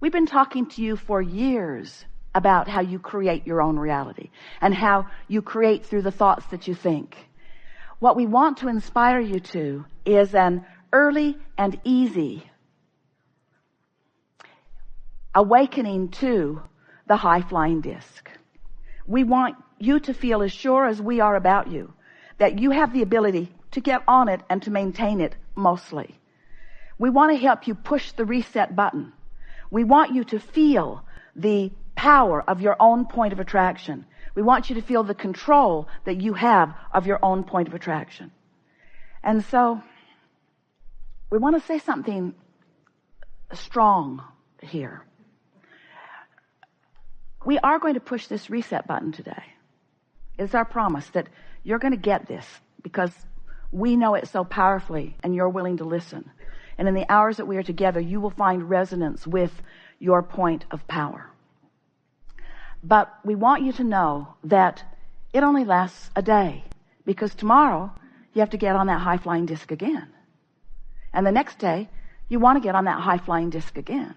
We've been talking to you for years about how you create your own reality and how you create through the thoughts that you think. What we want to inspire you to is an early and easy awakening to the high flying disc. We want you to feel as sure as we are about you that you have the ability to get on it and to maintain it mostly. We want to help you push the reset button. We want you to feel the power of your own point of attraction. We want you to feel the control that you have of your own point of attraction. And so we want to say something strong here. We are going to push this reset button today. It's our promise that you're going to get this because we know it so powerfully and you're willing to listen. And in the hours that we are together, you will find resonance with your point of power. But we want you to know that it only lasts a day, because tomorrow you have to get on that high flying disc again. And the next day you want to get on that high flying disc again.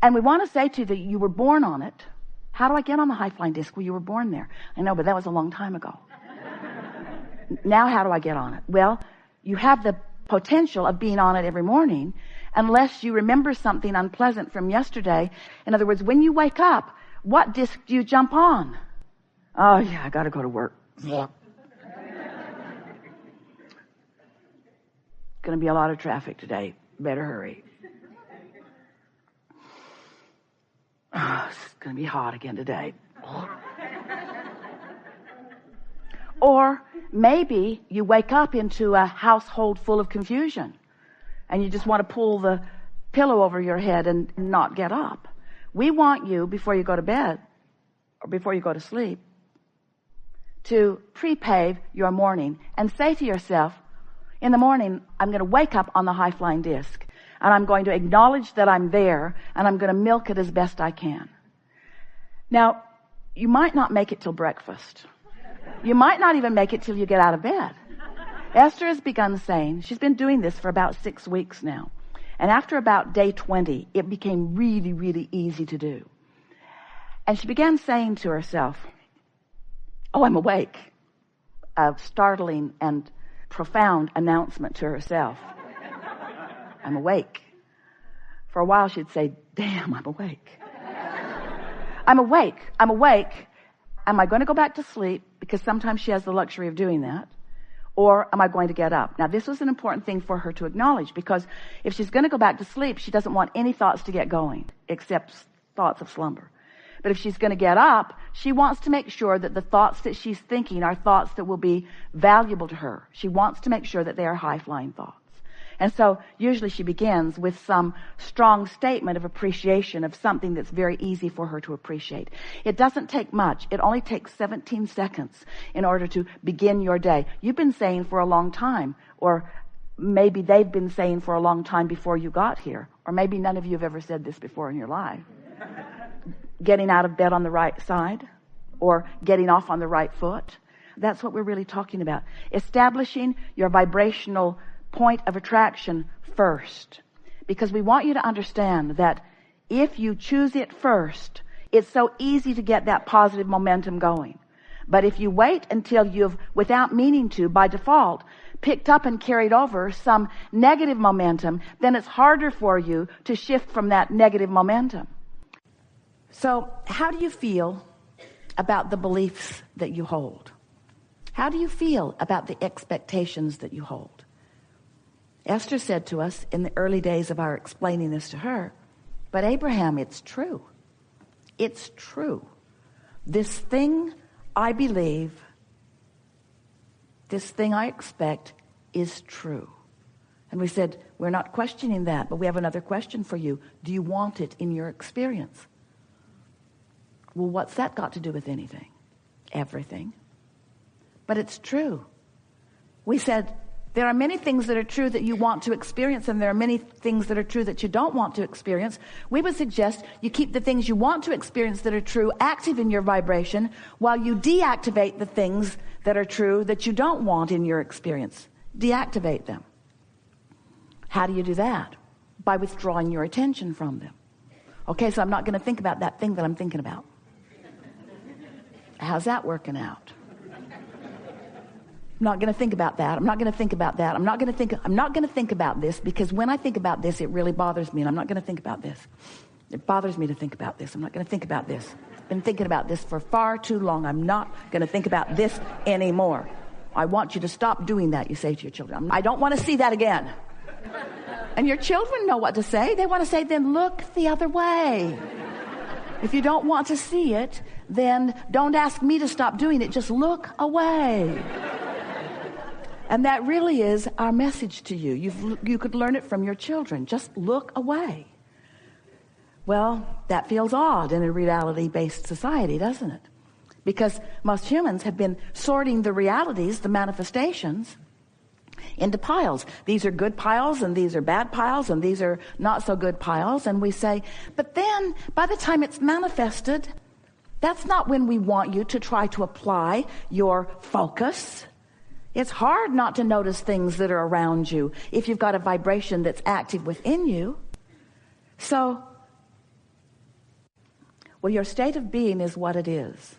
And we want to say to you that you were born on it. How do I get on the high flying disc? Well, you were born there. I know, but that was a long time ago. Now how do I get on it? Well, you have the potential of being on it every morning unless you remember something unpleasant from yesterday. In other words, when you wake up, what disc do you jump on? Oh yeah, I gotta go to work. Yeah. Gonna be a lot of traffic today. Better hurry. Oh, it's gonna be hot again today. Or maybe you wake up into a household full of confusion and you just want to pull the pillow over your head and not get up. We want you, before you go to bed or before you go to sleep, to pre-pave your morning and say to yourself, in the morning, I'm going to wake up on the high flying disc and I'm going to acknowledge that I'm there and I'm going to milk it as best I can. Now, you might not make it till breakfast. You might not even make it till you get out of bed. Esther has begun saying, she's been doing this for about 6 weeks now. And after about day 20, it became really, really easy to do. And she began saying to herself, oh, I'm awake. A startling and profound announcement to herself. I'm awake. For a while she'd say, damn, I'm awake. I'm awake. I'm awake. Am I going to go back to sleep? Because sometimes she has the luxury of doing that. Or am I going to get up? Now, this was an important thing for her to acknowledge, because if she's going to go back to sleep, she doesn't want any thoughts to get going except thoughts of slumber. But if she's going to get up, she wants to make sure that the thoughts that she's thinking are thoughts that will be valuable to her. She wants to make sure that they are high-flying thoughts. And so usually she begins with some strong statement of appreciation of something that's very easy for her to appreciate. It doesn't take much. It only takes 17 seconds in order to begin your day. You've been saying for a long time, or maybe they've been saying for a long time before you got here, or maybe none of you have ever said this before in your life. Getting out of bed on the right side, or getting off on the right foot. That's what we're really talking about. Establishing your vibrational point of attraction first, because we want you to understand that if you choose it first, it's so easy to get that positive momentum going. But if you wait until you've, without meaning to, by default, picked up and carried over some negative momentum, then it's harder for you to shift from that negative momentum. So how do you feel about the beliefs that you hold? How do you feel about the expectations that you hold? Esther said to us in the early days of our explaining this to her, but Abraham, it's true. It's true. This thing I believe, this thing I expect is true. And we said, we're not questioning that, but we have another question for you. Do you want it in your experience? Well, what's that got to do with anything? Everything. But it's true. We said, there are many things that are true that you want to experience, and there are many things that are true that you don't want to experience. We would suggest you keep the things you want to experience that are true active in your vibration, while you deactivate the things that are true that you don't want in your experience. Deactivate them. How do you do that? By withdrawing your attention from them. Okay, so I'm not going to think about that thing that I'm thinking about. How's that working out? I'm not going to think about that. I'm not going to think about that. I'm not going to think about this, because when I think about this, it really bothers me, and I'm not going to think about this. It bothers me to think about this. I'm not going to think about this. I've been thinking about this for far too long. I'm not going to think about this anymore. I want you to stop doing that, you say to your children. I don't want to see that again. And your children know what to say. They want to say, then look the other way. If you don't want to see it, then don't ask me to stop doing it. Just look away. And that really is our message to you. You could learn it from your children. Just look away. Well, that feels odd in a reality-based society, doesn't it? Because most humans have been sorting the realities, the manifestations, into piles. These are good piles, and these are bad piles, and these are not so good piles. And we say, but then by the time it's manifested, that's not when we want you to try to apply your focus. It's hard not to notice things that are around you if you've got a vibration that's active within you. So, well, your state of being is what it is.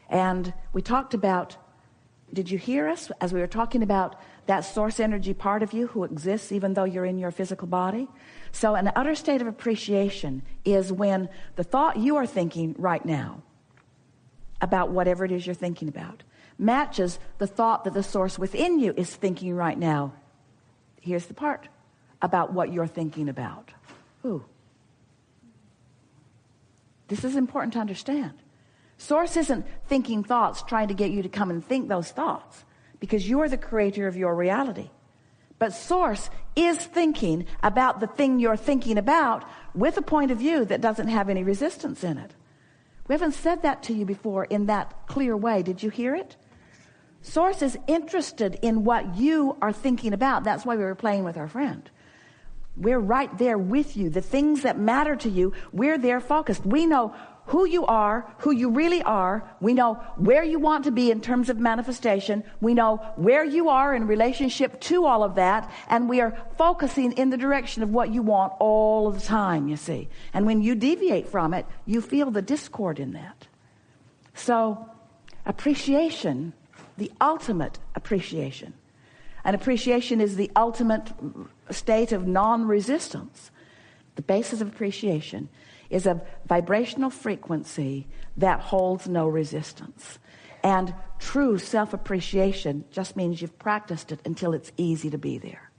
And we talked about, did you hear us as we were talking about that source energy part of you who exists even though you're in your physical body? So an utter state of appreciation is when the thought you are thinking right now about whatever it is you're thinking about matches the thought that the source within you is thinking right now. Here's the part about what you're thinking about. Ooh. This is important to understand. Source isn't thinking thoughts trying to get you to come and think those thoughts, because you're the creator of your reality. But source is thinking about the thing you're thinking about with a point of view that doesn't have any resistance in it. We haven't said that to you before in that clear way. Did you hear it? Source is interested in what you are thinking about. That's why we were playing with our friend. We're right there with you. The things that matter to you, we're there focused. We know who you are, who you really are. We know where you want to be in terms of manifestation. We know where you are in relationship to all of that. And we are focusing in the direction of what you want all of the time, you see. And when you deviate from it, you feel the discord in that. So appreciation, the ultimate appreciation. And appreciation is the ultimate state of non-resistance. The basis of appreciation is a vibrational frequency that holds no resistance. And true self-appreciation just means you've practiced it until it's easy to be there.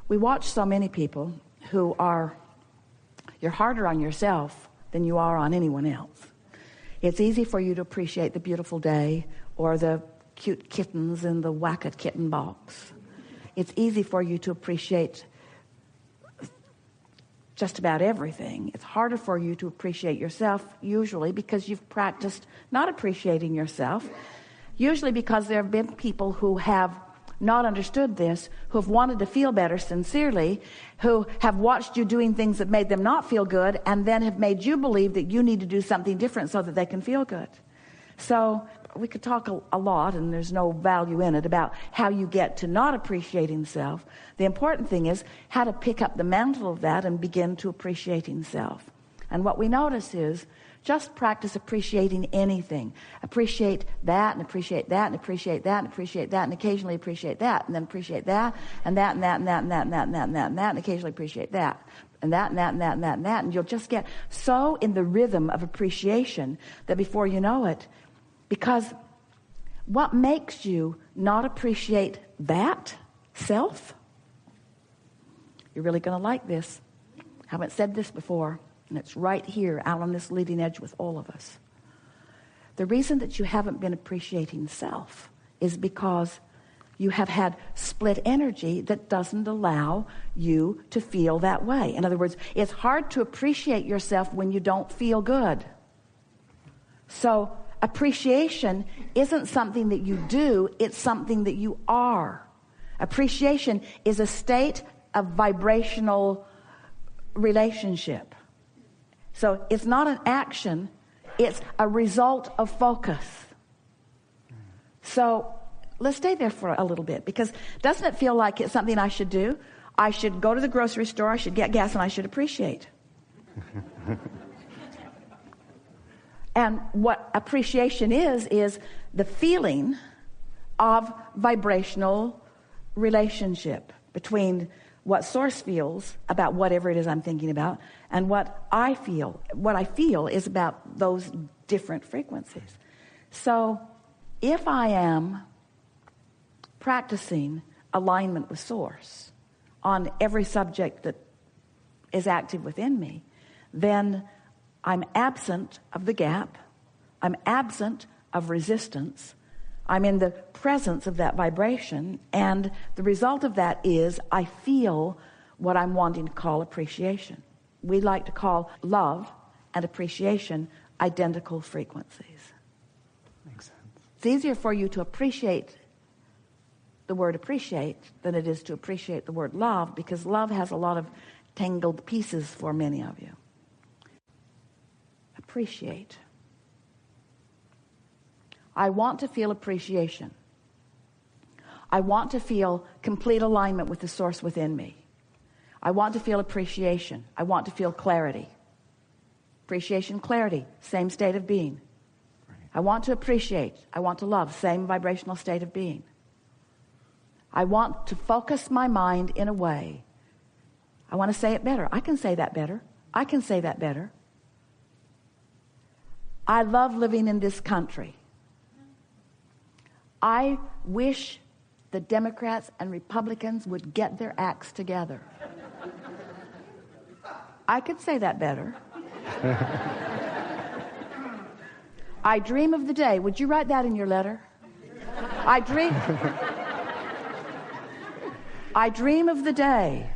We watch so many people who you're harder on yourself than you are on anyone else. It's easy for you to appreciate the beautiful day or the cute kittens in the Whack-A kitten box. It's easy for you to appreciate just about everything. It's harder for you to appreciate yourself, usually because you've practiced not appreciating yourself, usually because there have been people who have not understood this, who have wanted to feel better sincerely, who have watched you doing things that made them not feel good, and then have made you believe that you need to do something different so that they can feel good. So we could talk a lot, and there's no value in it, about how you get to not appreciating self. The important thing is how to pick up the mantle of that and begin to appreciating self. And what we notice is just practice appreciating anything. Appreciate that, and appreciate that, and appreciate that, and appreciate that, and occasionally appreciate that, and then appreciate that, and that, and that, and that, and that, and that, and that, and that, and that, and occasionally appreciate that, and that, and that, and that, and that, and that, and you'll just get so in the rhythm of appreciation that before you know it, because what makes you not appreciate that self? You're really going to like this. I haven't said this before, and it's right here out on this leading edge with all of us. The reason that you haven't been appreciating self is because you have had split energy that doesn't allow you to feel that way. In other words, it's hard to appreciate yourself when you don't feel good. So appreciation isn't something that you do, it's something that you are. Appreciation is a state of vibrational relationship. So it's not an action, it's a result of focus. So let's stay there for a little bit, because doesn't it feel like it's something I should do? I should go to the grocery store, I should get gas, and I should appreciate. And what appreciation is the feeling of vibrational relationship between what Source feels about whatever it is I'm thinking about and what I feel. What I feel is about those different frequencies. So if I am practicing alignment with Source on every subject that is active within me, then I'm absent of the gap. I'm absent of resistance. I'm in the presence of that vibration, and the result of that is I feel what I'm wanting to call appreciation. We like to call love and appreciation identical frequencies. Makes sense. It's easier for you to appreciate the word appreciate than it is to appreciate the word love, because love has a lot of tangled pieces for many of you. Appreciate. I want to feel appreciation. I want to feel complete alignment with the Source within me. I want to feel appreciation. I want to feel clarity. Appreciation, clarity, same state of being. Right. I want to appreciate. I want to love, same vibrational state of being. I want to focus my mind in a way. I want to say it better. I can say that better. I can say that better. I love living in this country. I wish the Democrats and Republicans would get their acts together. I could say that better. I dream of the day. Would you write that in your letter? I dream of the day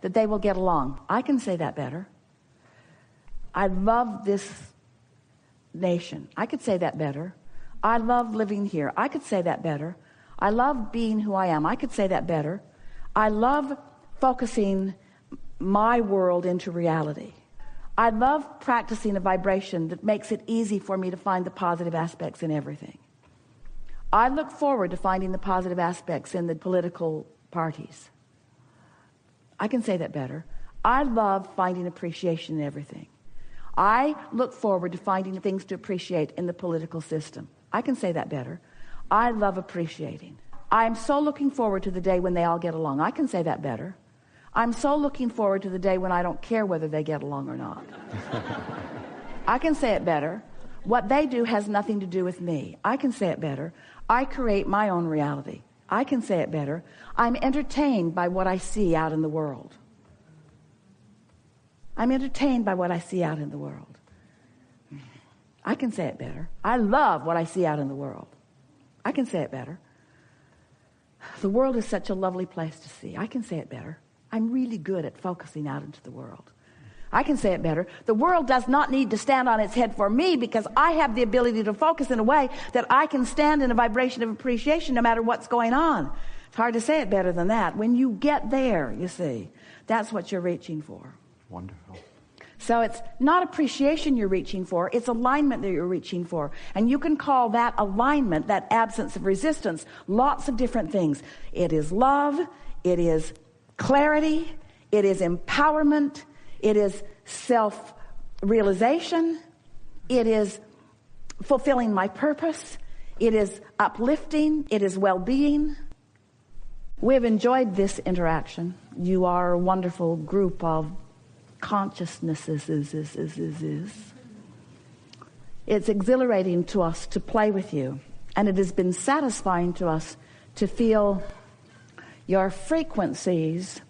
that they will get along. I can say that better. I love this nation. I could say that better. I love living here. I could say that better. I love being who I am. I could say that better. I love focusing my world into reality. I love practicing a vibration that makes it easy for me to find the positive aspects in everything. I look forward to finding the positive aspects in the political parties. I can say that better. I love finding appreciation in everything. I look forward to finding things to appreciate in the political system. I can say that better. I love appreciating. I'm so looking forward to the day when they all get along. I can say that better. I'm so looking forward to the day when I don't care whether they get along or not. I can say it better. What they do has nothing to do with me. I can say it better. I create my own reality. I can say it better. I'm entertained by what I see out in the world. I'm entertained by what I see out in the world. I can say it better. I love what I see out in the world. I can say it better. The world is such a lovely place to see. I can say it better. I'm really good at focusing out into the world. I can say it better. The world does not need to stand on its head for me, because I have the ability to focus in a way that I can stand in a vibration of appreciation no matter what's going on. It's hard to say it better than that. When you get there, you see, that's what you're reaching for. Wonderful. So it's not appreciation you're reaching for, it's alignment that you're reaching for. And you can call that alignment, that absence of resistance, lots of different things. It is love, it is clarity, it is empowerment, it is self-realization, it is fulfilling my purpose, it is uplifting, it is well-being. We've enjoyed this interaction. You are a wonderful group of consciousnesses. It's exhilarating to us to play with you, and it has been satisfying to us to feel your frequencies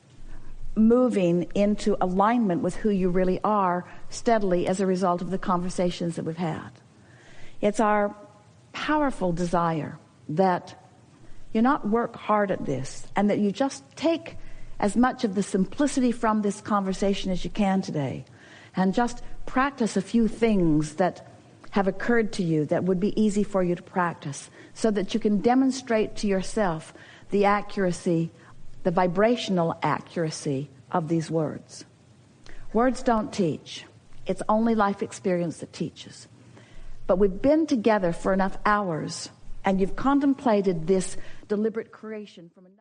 moving into alignment with who you really are steadily as a result of the conversations that we've had. It's our powerful desire that you not work hard at this, and that you just take as much of the simplicity from this conversation as you can today, and just practice a few things that have occurred to you that would be easy for you to practice, so that you can demonstrate to yourself the accuracy, the vibrational accuracy of these words. Words don't teach. It's only life experience that teaches. But we've been together for enough hours, and you've contemplated this deliberate creation from enough